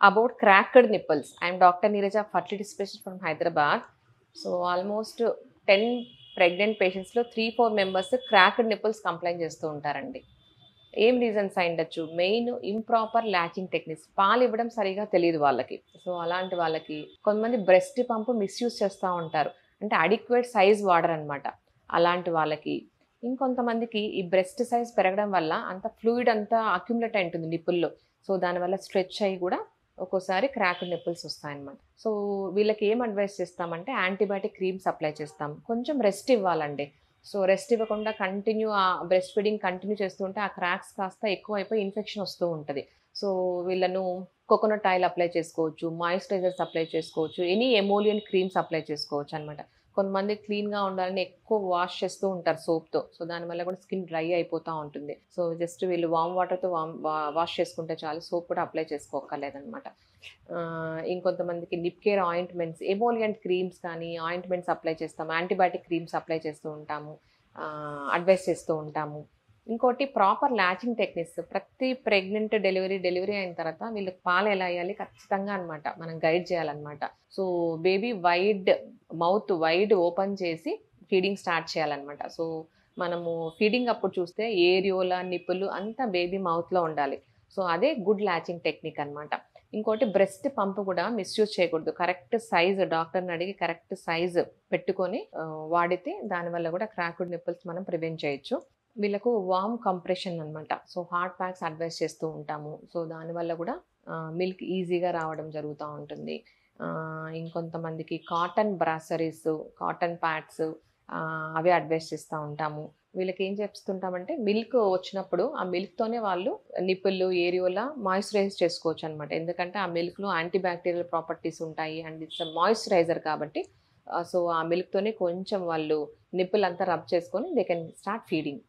about cracked nipples. I am Dr. Neeraja, fertility specialist from Hyderabad. So almost 10 pregnant పేషెంట్స్లో 3-4 members cracked nipples complaint చేస్తూ ఉంటారండి. ఏం reasons అయి ఉండొచ్చు? Main improper latching techniques. పాలు ఇవ్వడం సరిగా తెలియదు వాళ్ళకి. సో అలాంటి వాళ్ళకి కొంతమంది బ్రెస్ట్ పంప్ మిస్యూజ్ చేస్తూ ఉంటారు. అంటే అడిక్వేట్ సైజ్ వాడరనమాట. అలాంటి వాళ్ళకి ఇంకొంతమందికి ఈ బ్రెస్ట్ సైజ్ పెరగడం వల్ల అంత ఫ్లూయిడ్ అంతా అక్యుములేట్ అయి ఉంటుంది నిప్పుల్లో. సో దానివల్ల స్ట్రెచ్ అయ్యి కూడా ఒక్కోసారి క్రాక్డ్ నిప్పుల్స్ వస్తాయన్నమాట. సో వీళ్ళకి ఏం అడ్వైస్ చేస్తామంటే యాంటీబయాటిక్ క్రీమ్స్ అప్లై చేస్తాం. కొంచెం రెస్ట్ ఇవ్వాలండి. సో రెస్ట్ ఇవ్వకుండా కంటిన్యూ ఆ బ్రెస్ట్ ఫీడింగ్ కంటిన్యూ చేస్తూ ఉంటే ఆ క్రాక్స్ కాస్త ఎక్కువైపోయి ఇన్ఫెక్షన్ వస్తూ ఉంటుంది. సో వీళ్ళను కోకోనట్ ఆయిల్ అప్లై చేసుకోవచ్చు, మాయిశ్చరైజర్స్ అప్లై చేసుకోవచ్చు, ఎనీ ఎమోలియన్ క్రీమ్స్ అప్లై చేసుకోవచ్చు అనమాట. కొంతమంది క్లీన్గా ఉండాలని ఎక్కువ వాష్ చేస్తూ ఉంటారు సోప్తో. సో దానివల్ల కూడా స్కిన్ డ్రై అయిపోతూ ఉంటుంది. సో జస్ట్ వీళ్ళు వామ్ వాటర్తో వాష్ చేసుకుంటే చాలు, సోప్ కూడా అప్లై చేసుకోక్కర్లేదనమాట. ఇంకొంతమందికి nip care ointments, emollient creams కానీ ఆయింట్మెంట్స్ అప్లై చేస్తాము, యాంటీబయాటిక్ క్రీమ్స్ అప్లై చేస్తూ ఉంటాము, అడ్వైస్ చేస్తూ ఉంటాము. ఇంకోటి ప్రాపర్ ల్యాచింగ్ టెక్నిక్స్. ప్రతి ప్రెగ్నెంట్ డెలివరీ అయిన తర్వాత వీళ్ళకి పాలు ఎలా వేయాలి ఖచ్చితంగా అనమాట మనం గైడ్ చేయాలన్నమాట. So baby mouth wide open చేసి ఫీడింగ్ స్టార్ట్ చేయాలన్నమాట. సో మనము ఫీడింగ్ అప్పుడు చూస్తే ఏరియోలా నిప్పులు అంతా బేబీ మౌత్లో ఉండాలి. సో అదే గుడ్ ల్యాచింగ్ టెక్నిక్ అనమాట. ఇంకోటి బ్రెస్ట్ పంప్ కూడా మిస్యూజ్ చేయకూడదు. కరెక్ట్ సైజ్ డాక్టర్ని అడిగి కరెక్ట్ సైజ్ పెట్టుకొని వాడితే దానివల్ల కూడా క్రాక్డ్ నిప్పుల్స్ మనం ప్రివెంట్ చేయొచ్చు. వీళ్ళకు వార్మ్ కంప్రెషన్ అనమాట. సో హాట్ ప్యాక్స్ అడ్వైస్ చేస్తూ ఉంటాము. సో దానివల్ల కూడా మిల్క్ ఈజీగా రావడం జరుగుతూ ఉంటుంది. ఇంకొంతమందికి కాటన్ బ్రాసరీస్, కాటన్ ప్యాడ్స్ అవి అడ్వైస్ చేస్తూ ఉంటాము. వీళ్ళకి ఏం చేస్తుంటామంటే మిల్క్ వచ్చినప్పుడు ఆ మిల్క్తోనే వాళ్ళు నిప్పులు ఏరియోలా మాయిశ్చరైజ్ చేసుకోవచ్చు అనమాట. ఎందుకంటే ఆ మిల్క్లో యాంటీబ్యాక్టీరియల్ ప్రాపర్టీస్ ఉంటాయి అండ్ ఇట్స్ మాయిశ్చరైజర్ కాబట్టి. సో ఆ మిల్క్తోనే కొంచెం వాళ్ళు నిప్పులంతా రబ్ చేసుకొని దే కెన్ స్టార్ట్ ఫీడింగ్.